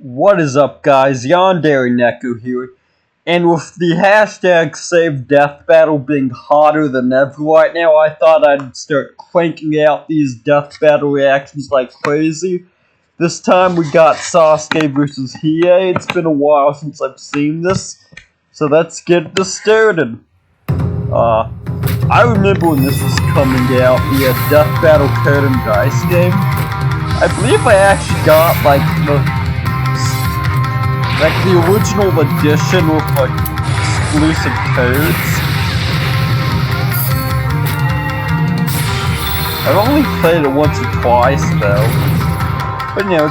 What is up, guys? Yandere Neku here, and with the hashtag Save Death Battle being hotter than ever right now, I thought I'd start cranking out these death battle reactions like crazy. This time we got Sasuke versus Hiei. It's been a while since I've seen this, so let's get this started. I remember when this was coming out, the Death Battle Code and Dice game. I believe I actually got the original edition with exclusive codes. I've only played it once or twice though, but you know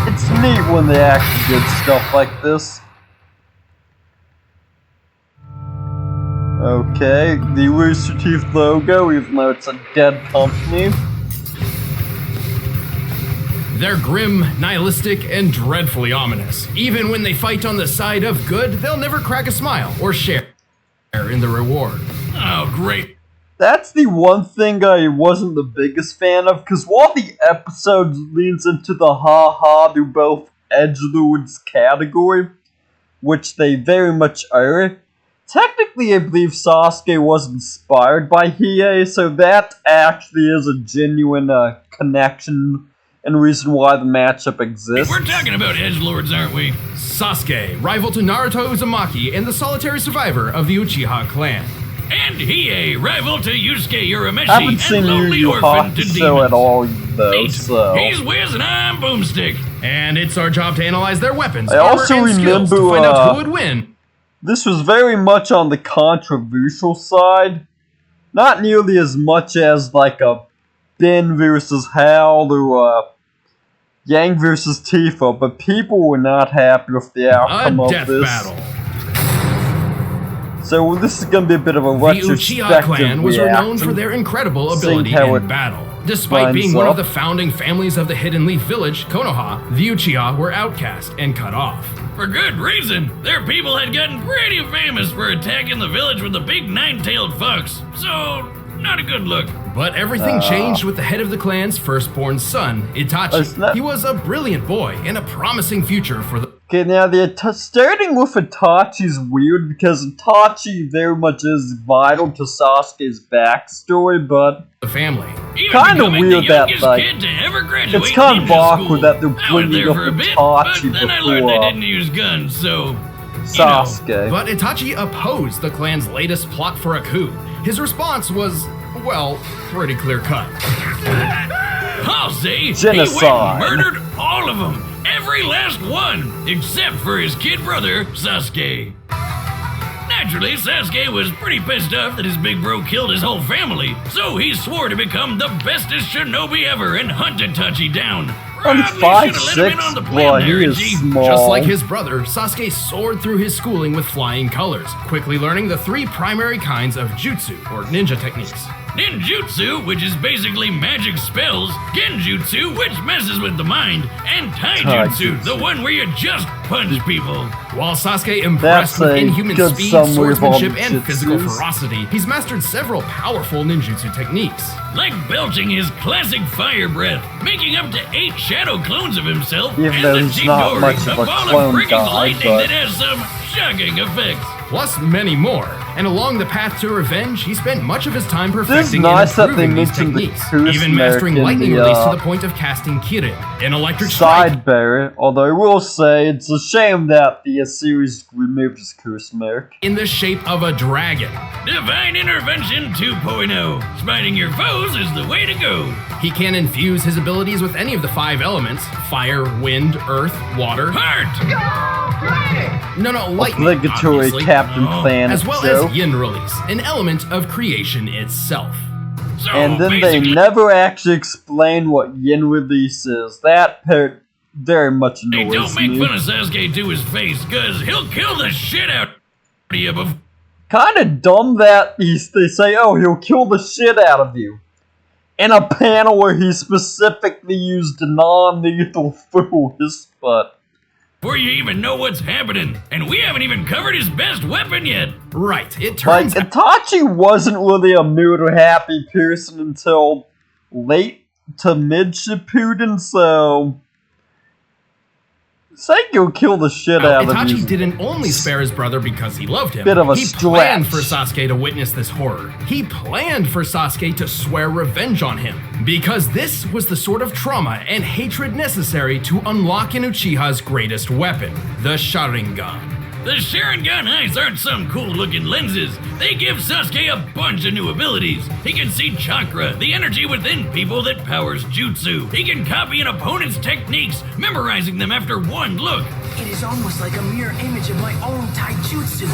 it's neat when they actually did stuff like this. Okay, the Rooster Teeth logo, even though it's a dead company. They're grim, nihilistic, and dreadfully ominous. Even when they fight on the side of good, they'll never crack a smile or share in the reward. Oh, great. That's the one thing I wasn't the biggest fan of, because while the episode leans into the ha-ha, they're both edgelords category, which they very much are, technically I believe Sasuke was inspired by Hiei, so that actually is a genuine connection and reason why the matchup exists. We're talking about edgelords, aren't we? Sasuke, rival to Naruto Uzumaki and the solitary survivor of the Uchiha clan. And Hiei, rival to Yusuke Urameshi I haven't seen and lonely Yu orphan to Hakusho at demons. all, though, Neat. so... He's Wiz and I'm Boomstick. And it's our job to analyze their weapons, I armor, also and skills to remember, find out who would win. This was very much on the controversial side. Not nearly as much as, like, a Ben versus Hal or, Yang versus Tifa, but people were not happy with the outcome of death this. battle. So this is going to be a bit of a The retrospective Uchiha clan was renowned reaction, for their incredible ability how in it battle. Despite being lines one up. of the founding families of the Hidden Leaf Village, Konoha, the Uchiha were outcast and cut off. For good reason. Their people had gotten pretty famous for attacking the village with a big nine-tailed fox. So, not a good look. But everything changed with the head of the clan's firstborn son, Itachi. He was a brilliant boy and a promising future for the... Okay, now starting with Itachi's weird because Itachi very much is vital to Sasuke's backstory, but family. kind of weird that kid to ever graduate it's kind of ninja awkward school. that they're I was bringing there up for a bit, Itachi but then I learned they before didn't use guns, so Sasuke. But Itachi opposed the clan's latest plot for a coup. His response was, well, pretty clear-cut. I'll say Genocide. he went and murdered all of them. Every last one, except for his kid brother, Sasuke. Naturally, Sasuke was pretty pissed off that his big bro killed his whole family, so he swore to become the bestest shinobi ever and hunt Itachi down. Only Probably should've let him in on the 5'6", plan boy, there, he is G. small. Just like his brother, Sasuke soared through his schooling with flying colors, quickly learning the three primary kinds of jutsu, or ninja techniques. Ninjutsu, which is basically magic spells, Genjutsu, which messes with the mind, and Taijutsu, the one where you just punch people. While Sasuke impressed with inhuman good speed, summary of all swordsmanship, and jutsus. physical ferocity, he's mastered several powerful ninjutsu techniques. Like belching his classic fire breath, making up to 8 shadow clones of himself, Even and though the he's not Chidori, much of a ball clone of freaking guy, lightning but- that has some shocking effects. Plus many more. And along the path to revenge, he spent much of his time This is perfecting nice and that they improving these mentioned the techniques, Kurus even mastering Merc in lightning the, release to the point of casting Kirin, an electric strike. Side bearer, although I will say it's a shame that the series removed his curse mark. In the shape of a dragon. Divine Intervention 2.0. Smiting your foes is the way to go. He can infuse his abilities with any of the 5 elements: fire, wind, earth, water. Heart! No, lightning, Obligatory obviously. Captain Planet As well joke. as yin release, an element of creation itself. So And then they basically, never actually explain what yin release is. That part very much hey, annoys don't make me. fun of Sasuke to his face, cause he'll kill the shit out of you before. Kinda dumb that they say, oh, he'll kill the shit out of you. In a panel where he specifically used non-lethal force, but... Before you even know what's happening, and we haven't even covered his best weapon yet. Right, it Like, turns out Itachi wasn't really a murder-happy person until late to mid-Shippuden, so... Sasuke killed the shit out of him. Itachi didn't only spare his brother because he loved him. Bit of a he stretch. planned for Sasuke to witness this horror. He planned for Sasuke to swear revenge on him. Because this was the sort of trauma and hatred necessary to unlock an Uchiha's greatest weapon, the Sharingan. The Sharingan eyes aren't some cool-looking lenses. They give Sasuke a bunch of new abilities. He can see chakra, the energy within people that powers jutsu. He can copy an opponent's techniques, memorizing them after one look. It is almost like a mirror image of my own taijutsu.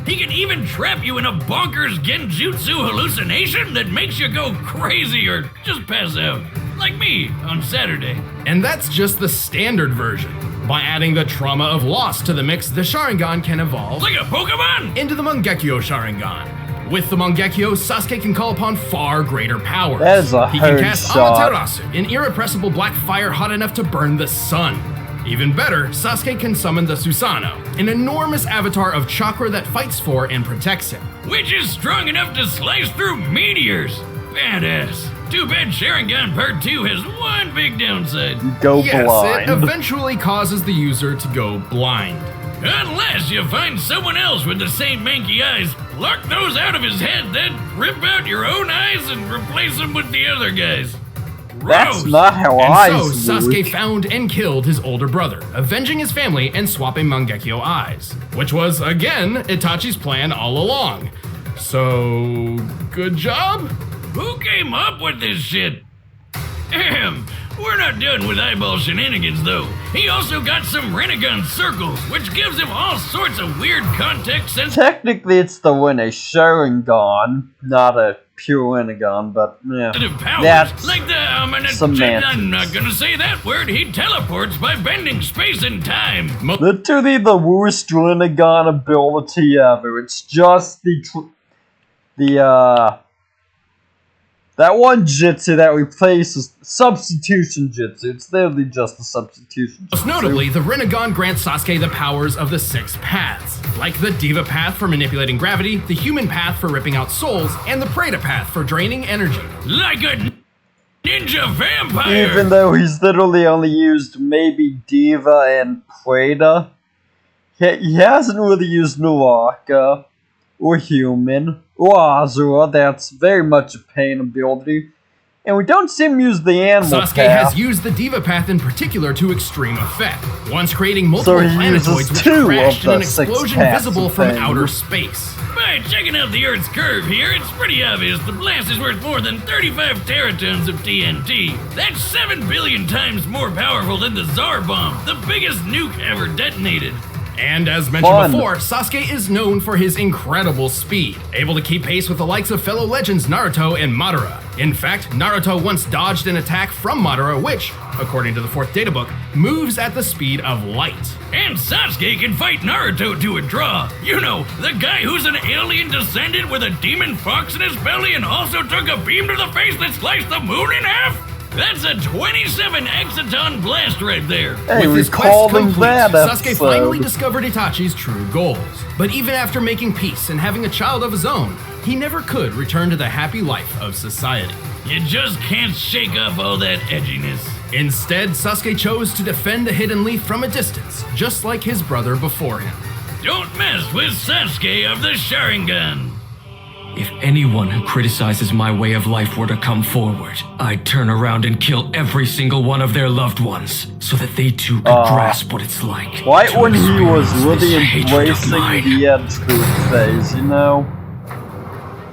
He can even trap you in a bonkers genjutsu hallucination that makes you go crazy or just pass out. Like me on Saturday. And that's just the standard version. By adding the trauma of loss to the mix, the Sharingan can evolve Like a Pokemon! into the Mangekyo Sharingan. With the Mangekyo, Sasuke can call upon far greater powers. That is a He can hard cast shot. Amaterasu, an irrepressible black fire hot enough to burn the sun. Even better, Sasuke can summon the Susanoo, an enormous avatar of chakra that fights for and protects him. Which is strong enough to slice through meteors. Badass. Too bad Sharingan Part 2 has one big downside. Go Yes, blind. it eventually causes the user to go blind. Unless you find someone else with the same manky eyes, pluck those out of his head, then rip out your own eyes and replace them with the other guys. That's Gross. not how And eyes so Sasuke work. found and killed his older brother, avenging his family and swapping Mangekyo eyes, which was, again, Itachi's plan all along. So, good job? Who came up with this shit? Ahem. We're not done with eyeball shenanigans, though. He also got some Rinnegan circles, which gives him all sorts of weird context sensitive Technically, it's the one a Sharingan, not a pure Rinnegan, but yeah. powers. That's Like the, semantics. I'm not gonna say that word. He teleports by bending space and time. Literally the worst Rinnegan ability ever. It's just that one jutsu that replaces substitution jutsu. It's literally just a substitution jutsu. Most notably, the Rinnegan grants Sasuke the powers of the 6 paths, like the Diva path for manipulating gravity, the Human path for ripping out souls, and the Preta path for draining energy. Like a ninja vampire. Even though he's literally only used maybe Diva and Preta, he hasn't really used Naraka, or Human, or Azura. That's very much a pain ability. And we don't see him use the animal Sasuke path. has used the Diva path in particular to extreme effect, once creating multiple So he planetoids uses which 2 crashed of in an the 6 explosion paths visible of from pain. outer space. By checking out the Earth's curve here, it's pretty obvious the blast is worth more than 35 teratons of TNT. That's 7 billion times more powerful than the Tsar Bomb, the biggest nuke ever detonated. And as mentioned Fun. before, Sasuke is known for his incredible speed, able to keep pace with the likes of fellow legends Naruto and Madara. In fact, Naruto once dodged an attack from Madara which, according to the 4th databook, moves at the speed of light. And Sasuke can fight Naruto to a draw. You know, the guy who's an alien descendant with a demon fox in his belly and also took a beam to the face that sliced the moon in half? That's a 27 exaton blast right there. Hey, With his quest recalling complete, that Sasuke episode. finally discovered Itachi's true goals. But even after making peace and having a child of his own, he never could return to the happy life of society. You just can't shake off all that edginess. Instead, Sasuke chose to defend the Hidden Leaf from a distance, just like his brother before him. Don't mess with Sasuke of the Sharingan. If anyone who criticizes my way of life were to come forward, I'd turn around and kill every single one of their loved ones, so that they too could grasp what it's like. Right to when he was experience really this hatred of embracing mine. the Ed phase, you know?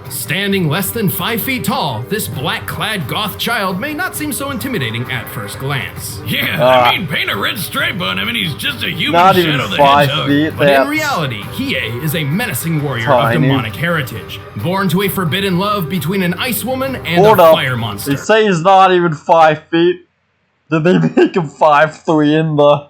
Standing less than 5 feet tall, this black-clad goth child may not seem so intimidating at first glance. Yeah, I mean, paint a red stripe on him and he's just a human Not even Shadow the 5 Hedgehog. feet. But That's in reality, Hiei is a menacing warrior tiny. of demonic heritage, born to a forbidden love between an ice woman and Hold a up. fire monster. They say he's not even 5 feet. Did they make him 5'3" in the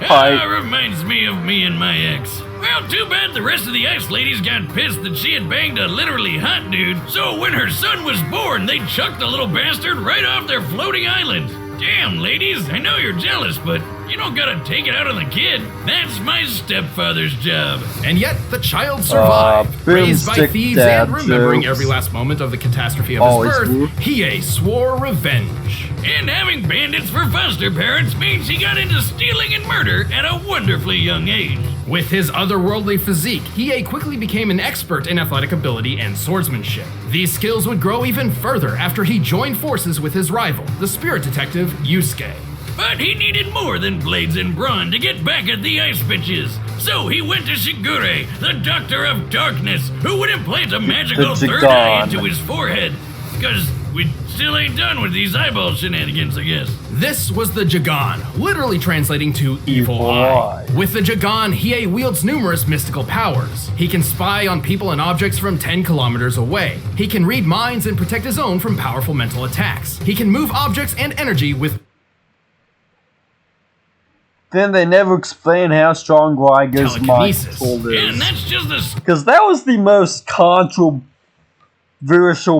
height? Reminds me of me and my ex. Well, too bad the rest of the ice ladies got pissed that she had banged a literally hot dude, so when her son was born, they chucked the little bastard right off their floating island. Damn, ladies, I know you're jealous, but you don't gotta take it out on the kid. That's my stepfather's job. And yet, the child survived. Raised by broomstick thieves dad and remembering jokes. every last moment of the catastrophe of Always his do. birth, Hiei swore revenge. And having bandits for foster parents means he got into stealing and murder at a wonderfully young age. With his otherworldly physique, Hiei quickly became an expert in athletic ability and swordsmanship. These skills would grow even further after he joined forces with his rival, the spirit detective Yusuke. But he needed more than blades and brawn to get back at the ice bitches. So he went to Shigure, the Doctor of Darkness, who would implant a magical third eye into his forehead. Because we still ain't done with these eyeball shenanigans, I guess. This was the Jagan, literally translating to Evil Eye. With the Jagan, Hiei wields numerous mystical powers. He can spy on people and objects from 10 kilometers away. He can read minds and protect his own from powerful mental attacks. He can move objects and energy with Then they never explain how strong Raiga's telekinesis. mind is. And that's just the Because that was the most controversial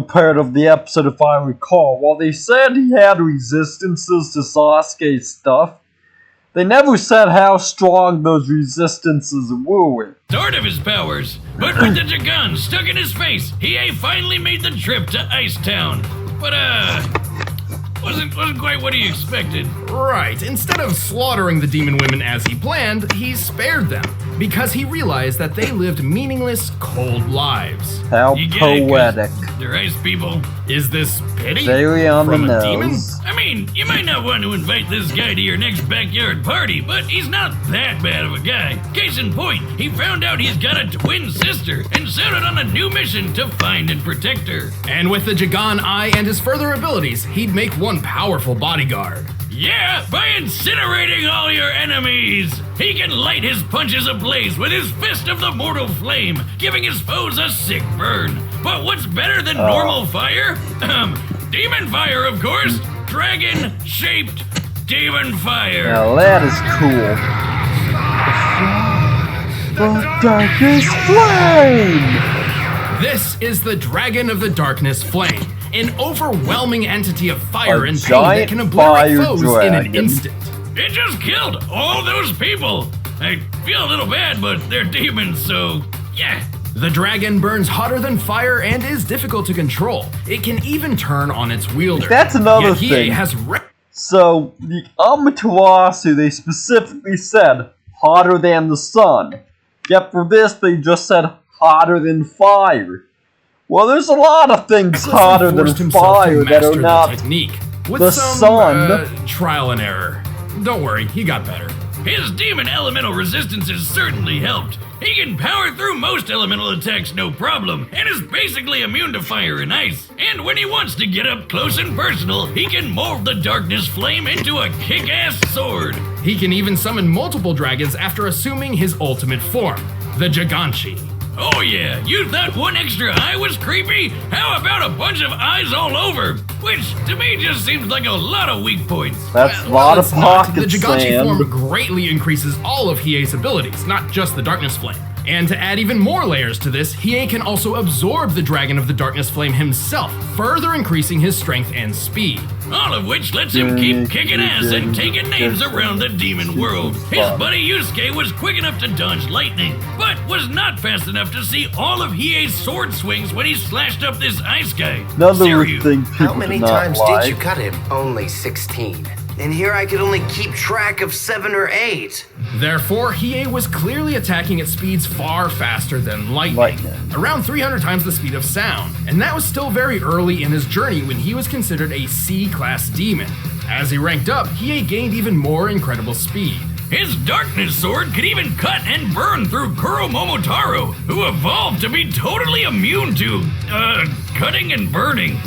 part of the episode, if I recall. While they said he had resistances to Sasuke's stuff, they never said how strong those resistances were. start of his powers. But with the Jagan stuck in his face, Hiei finally made the trip to Ice Town. But, wasn't quite what he expected. Right, instead of slaughtering the demon women as he planned, he spared them, because he realized that they lived meaningless, cold lives. How You get it, 'cause poetic. They're ice people. Is this pity? Very on from the a demon? nose. I mean, you might not want to invite this guy to your next backyard party, but he's not that bad of a guy. Case in point, he found out he's got a twin sister and set out on a new mission to find and protect her. And with the Jagan Eye and his further abilities, he'd make one powerful bodyguard. Yeah, by incinerating all your enemies! He can light his punches ablaze with his fist of the mortal flame, giving his foes a sick burn. But what's better than normal fire? Demon fire, of course! Dragon-shaped demon fire! Now that is cool. The darkest flame! This is the Dragon of the Darkness Flame, an overwhelming entity of fire A and pain that giant can obliterate fire foes in an dragon. instant. It just killed all those people! I feel a little bad, but they're demons, so yeah. The dragon burns hotter than fire and is difficult to control. It can even turn on its wielder. That's another Yet Hiei thing. has So, the Amaterasu, they specifically said hotter than the sun. Yet for this, they just said hotter than fire. Well, there's a lot of things hotter than forced himself to fire that master are the not. technique with the some sun. trial and error. Don't worry, he got better. His demon elemental resistances certainly helped. He can power through most elemental attacks no problem, and is basically immune to fire and ice. And when he wants to get up close and personal, he can mold the darkness flame into a kick-ass sword. He can even summon multiple dragons after assuming his ultimate form, the Giganchi. Oh yeah, you thought one extra eye was creepy? How about a bunch of eyes all over? Which, to me, just seems like a lot of weak points. That's a Well, lot it's of not. pocket The Giganchi sand. form greatly increases all of Hiei's abilities, not just the Darkness Flame. And to add even more layers to this, Hiei can also absorb the Dragon of the Darkness Flame himself, further increasing his strength and speed. All of which lets him keep kicking ass and taking names around the demon world. His buddy Yusuke was quick enough to dodge lightning, but was not fast enough to see all of Hiei's sword swings when he slashed up this ice guy. Another Seryu. thing people How many did not times like. did you cut him? Only 16. And here I could only keep track of 7 or 8. Therefore, Hiei was clearly attacking at speeds far faster than lightning, around 300 times the speed of sound, and that was still very early in his journey when he was considered a C-class demon. As he ranked up, Hiei gained even more incredible speed. His darkness sword could even cut and burn through Kuro Momotaro, who evolved to be totally immune to, cutting and burning.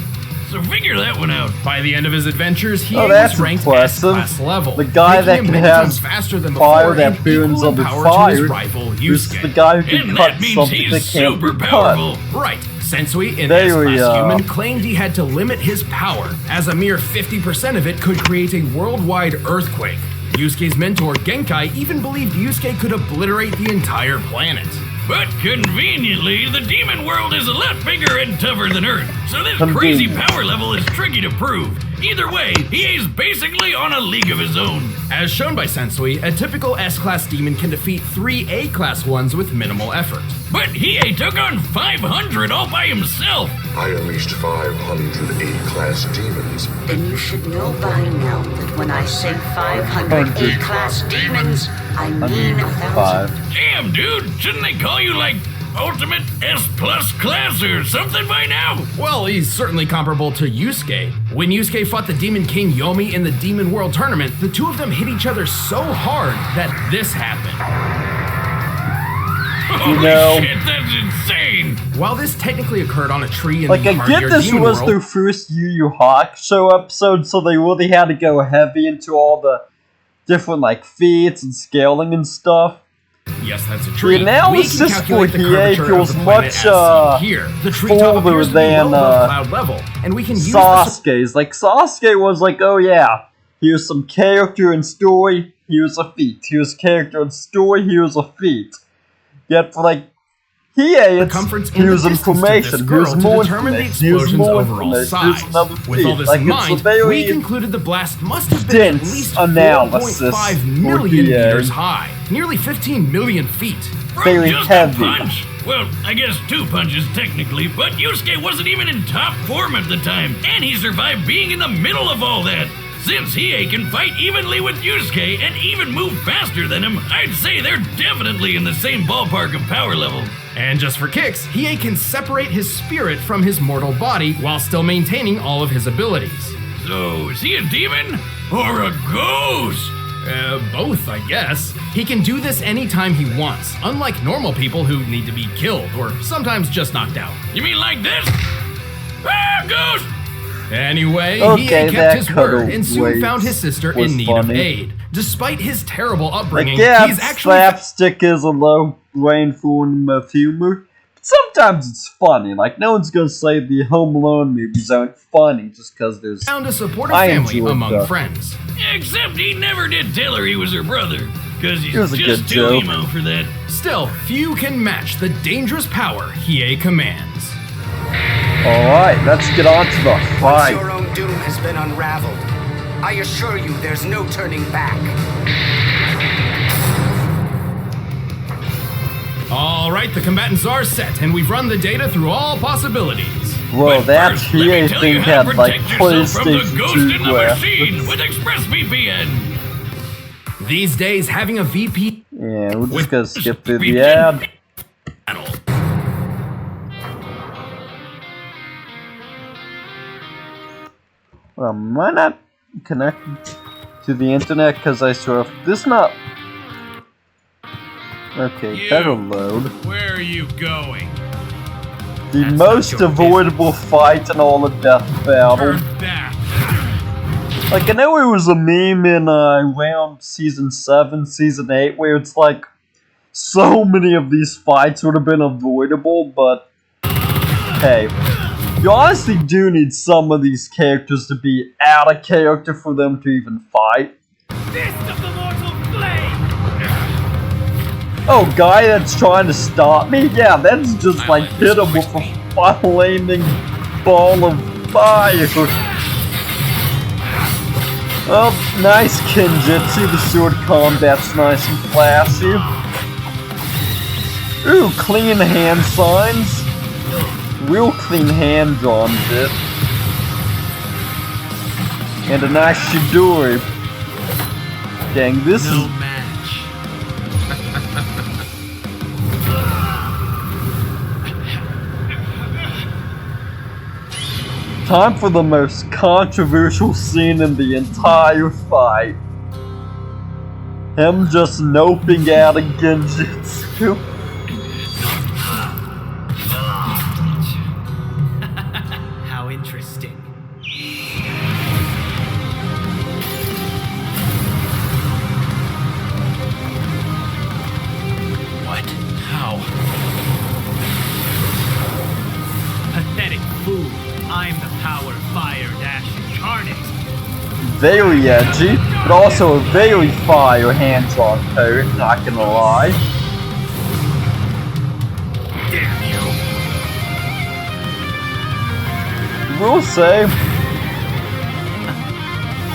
So figure that one out. By the end of his adventures, Hiei Oh, that's was ranked impressive. S-class level, The guy making that him can many have times faster than fire before that and burns equal in under power to fire. his rival This is Yusuke. the guy who can And cut that means something he's that can't super be cut. powerful. Right. Sensui, an There S-class we are. human, claimed he had to limit his power, as a mere 50% of it could create a worldwide earthquake. Yusuke's mentor, Genkai, even believed Yusuke could obliterate the entire planet. But conveniently, the demon world is a lot bigger and tougher than Earth, so this Convenient. crazy power level is tricky to prove. Either way, Hiei's basically on a league of his own. As shown by Sensui, a typical S-Class demon can defeat 3 A-Class ones with minimal effort. But Hiei took on 500 all by himself. I unleashed 500 A-class demons. Then you should know by now that when I say 500 A-class demons, I mean 1,000. Damn, dude, shouldn't they call you like Ultimate S+ class or something by now? Well, he's certainly comparable to Yusuke. When Yusuke fought the Demon King Yomi in the Demon World Tournament, the two of them hit each other so hard that this happened. Holy shit, that's insane! While this technically occurred on a tree in Like, the I heart get of this Demon was World, their first Yu Yu Hakusho episode, so they really had to go heavy into all the different, like, feats and scaling and stuff. yes, that's a tree. The analysis for Hiei feels much here. The treetop fuller appears to be than well above cloud level, and we can use the Sasuke's. Like, Sasuke was like, oh yeah, here's some character and story, here's a feat. Here's character and story, here's a feat. Yet for, like, Hiei, it's circumference and here's the distance to this information, girl here's to more determine the information, here's explosion's more overall information, size. here's another With all feat. this Like, in it's a mind, very we concluded the blast must have been at dense least analysis 4.5 for million Hiei. meters high, nearly 15 million feet. From Very just heavy. a punch. Well, I guess 2 punches technically, but Yusuke wasn't even in top form at the time, and he survived being in the middle of all that. Since Hiei can fight evenly with Yusuke and even move faster than him, I'd say they're definitely in the same ballpark of power level. And just for kicks, Hiei can separate his spirit from his mortal body while still maintaining all of his abilities. So, is he a demon or a ghost? Both, I guess. He can do this anytime he wants, unlike normal people who need to be killed or sometimes just knocked out. You mean like this? Ah, ghost! Anyway, Okay, Hiei that kept his word cuddle and soon waits found his sister was in need of funny. aid. Despite his terrible Like, upbringing, yeah, he's actually slapstick is a low brain form of humor. But sometimes it's funny. Like, no one's gonna say the Home Alone movies aren't funny just because there's. found a supportive I family enjoyed among that. friends. Except he never did tell her he was her brother, because he's It was a just good too joke. emo for that. Still, few can match the dangerous power Hiei commands. Alright, let's get on to the Once fight. your own doom has been unraveled, I assure you there's no turning back. Alright, the combatants are set, and we've run the data through all possibilities. Bro, But that first, let me Hiei tell thing you how to had like protect yourself from the PlayStation ghost 2 in the machine graphics. with ExpressVPN. These days, having a VP Yeah, we're just With gonna skip through the VPN ad. panel. Well, am I not connected to the internet? Because I sort of. This not. Okay, better load. Where are you going? The That's most not your avoidable fight in all of Death Battle. back. Like, I know it was a meme in around Season 7, Season 8, where it's like, so many of these fights would have been avoidable, but hey, you honestly do need some of these characters to be out of character for them to even fight. Fist of the mortal flame! Oh, guy that's trying to stop me? Yeah, that's just like hit him with a flaming ball of fire. Oh, nice Kenjutsu. The sword combat's nice and classy. Ooh, clean hand signs. Real clean hand drawn bit. And a nice Shidori. Dang, this is. match. Time for the most controversial scene in the entire fight. Him just noping out a Genjutsu. How interesting. What? How? Pathetic fool. I'm the power fire dash incarnate. Very edgy, but also a very fire hands-on poet, not gonna lie. Damn you. We'll say,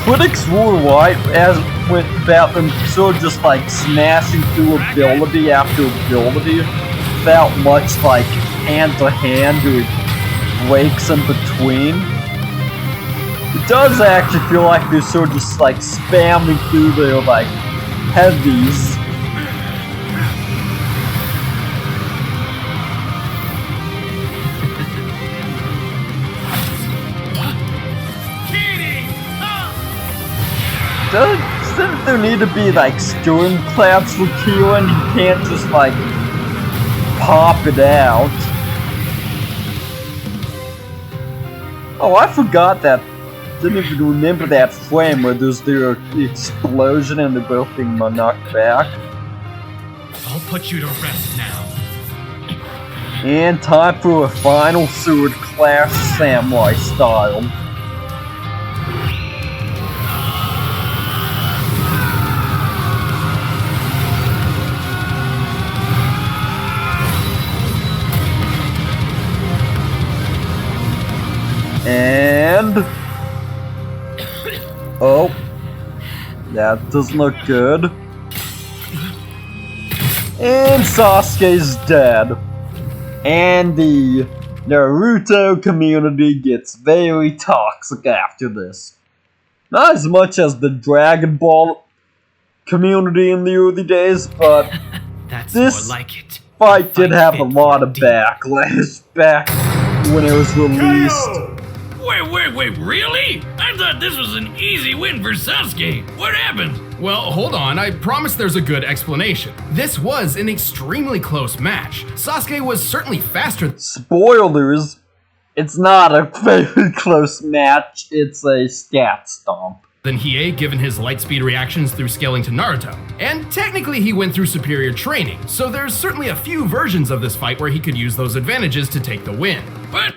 critics were right as went about them sort of just like smashing through ability after ability without much like hand to hand or breaks in between. It does actually feel like they're sort of just like spamming through their like heavies. Doesn't there need to be like stern clamps for Keelan? You can't just like pop it out. Oh, I forgot that. Didn't even remember that frame where there's the explosion and they're both being knocked back. I'll put you to rest now. And time for a final sword clash samurai style. And oh, that doesn't look good. And Sasuke's dead. And the Naruto community gets very toxic after this. Not as much as the Dragon Ball community in the early days, but That's this more like it. fight did have a lot of backlash back when it was released. Wait, really? I thought this was an easy win for Sasuke. What happened? Well, hold on, I promise there's a good explanation. This was an extremely close match. Sasuke was certainly faster. Spoilers, it's not a very close match, it's a stat stomp. Than Hiei, given his light speed reactions through scaling to Naruto. And technically he went through superior training, so there's certainly a few versions of this fight where he could use those advantages to take the win. But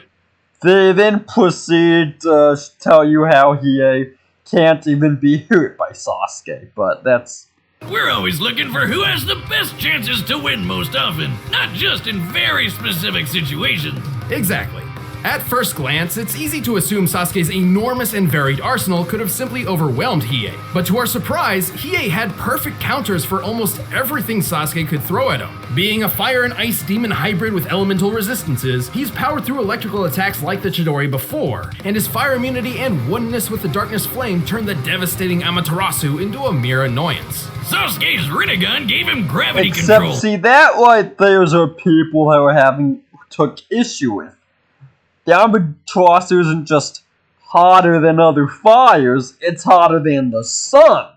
They then proceed to tell you how Hiei can't even be hurt by Sasuke, but that's... we're always looking for who has the best chances to win most often, not just in very specific situations. Exactly. At first glance, it's easy to assume Sasuke's enormous and varied arsenal could have simply overwhelmed Hiei. But to our surprise, Hiei had perfect counters for almost everything Sasuke could throw at him. Being a fire and ice demon hybrid with elemental resistances, he's powered through electrical attacks like the Chidori before, and his fire immunity and oneness with the darkness flame turned the devastating Amaterasu into a mere annoyance. Sasuke's Rinnegan gave him gravity Except, control. see, that right there's are people who are took issue with. The Amaterasu isn't just hotter than other fires, it's hotter than the sun.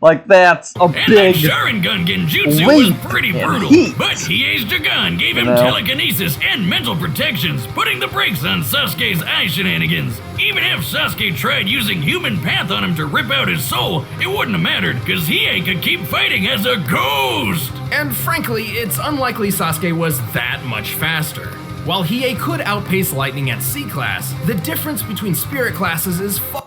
Like, that's a And big that Sharingan Genjutsu leap was pretty in brutal, heat. but Hiei's Dragon gave him You know? telekinesis and mental protections, putting the brakes on Sasuke's eye shenanigans. Even if Sasuke tried using human path on him to rip out his soul, it wouldn't have mattered, because Hiei could keep fighting as a ghost! And frankly, it's unlikely Sasuke was that much faster. While Hiei could outpace Lightning at C-Class, the difference between Spirit classes is far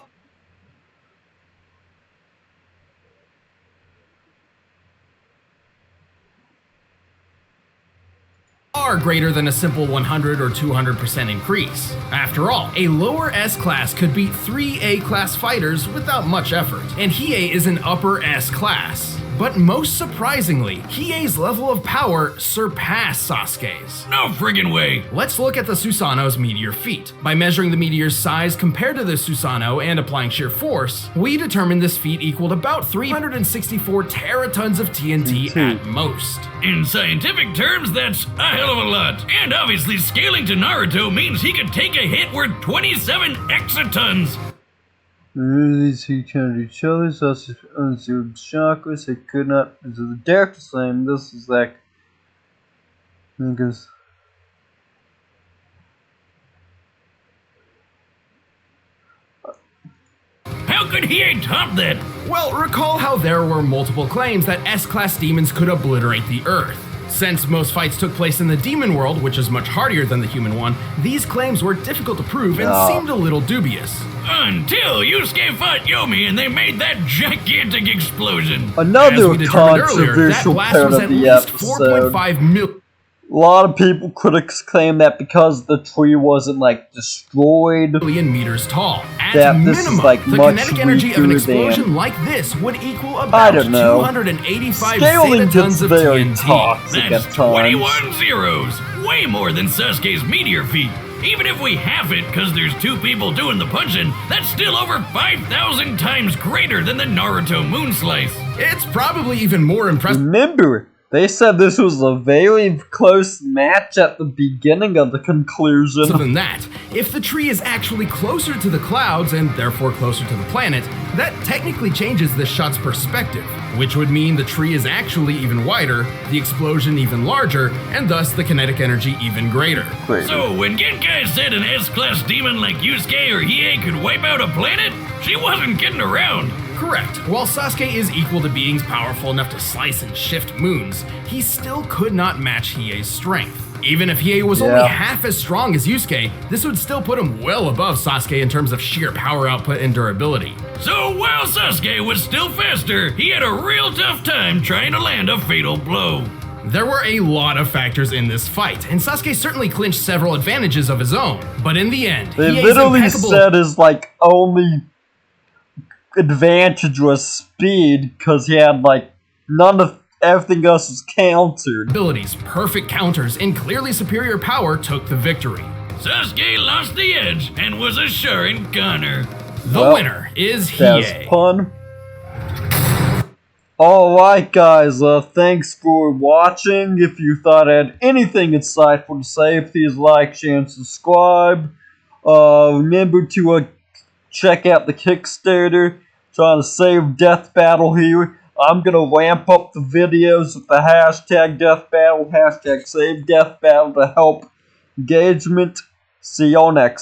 greater than a simple 100 or 200% increase. After all, a lower S class could beat 3 A class fighters without much effort, and Hiei is an upper S class. But most surprisingly, Hiei's level of power surpassed Sasuke's. No friggin' way! Let's look at the Susanoo's meteor feat. By measuring the meteor's size compared to the Susanoo and applying sheer force, we determined this feat equaled about 364 teratons of TNT at most. In scientific terms, that's a hell of a lot. And obviously, scaling to Naruto means he could take a hit worth 27 exatons. These two counted each other, such as unzoomed chakras, they could not. This is the dark flame, this is like. Because. How could Hiei top that? Well, recall how there were multiple claims that S-class demons could obliterate the Earth. Since most fights took place in the demon world, which is much hardier than the human one, these claims were difficult to prove and seemed a little dubious. Until Yusuke fought Yomi and they made that gigantic explosion. Another As we determined earlier, that controversial blast part was of at the least episode. 4.5 mil. A lot of people, critics claim that because the tree wasn't like destroyed, million meters tall. At that this minimum, is like the much kinetic energy of an weaker explosion than. like this would equal I about don't know. 285 Scaling gets zetatons of very TNT. toxic at That's 21 times. zeros. Way more than Sasuke's meteor feat. Even if we half it because there's 2 people doing the punching, that's still over 5,000 times greater than the Naruto moon slice. It's probably even more impressive Remember, they said this was a very close match at the beginning of the conclusion. than that. If the tree is actually closer to the clouds and therefore closer to the planet, that technically changes this shot's perspective, which would mean the tree is actually even wider, the explosion even larger, and thus the kinetic energy even greater. So when Genkai said an S-class demon like Yusuke or Hiei could wipe out a planet, she wasn't kidding around. Correct. While Sasuke is equal to beings powerful enough to slice and shift moons, he still could not match Hiei's strength. Even if Hiei was only half as strong as Yusuke, this would still put him well above Sasuke in terms of sheer power output and durability. So while Sasuke was still faster, he had a real tough time trying to land a fatal blow. There were a lot of factors in this fight, and Sasuke certainly clinched several advantages of his own. But in the end, They Hiei's literally impeccable said his like only advantage was speed because he had like none of everything else was countered. abilities, perfect counters, and clearly superior power took the victory. Sasuke lost the edge and was a Sharinganer. The Well, winner is That's Hiei. pun. Alright guys, thanks for watching. If you thought I had anything insightful to say, please like, share, and subscribe. Remember to check out the Kickstarter, trying to save Death Battle here. I'm gonna ramp up the videos with the hashtag Death Battle, hashtag Save Death Battle to help engagement. See y'all next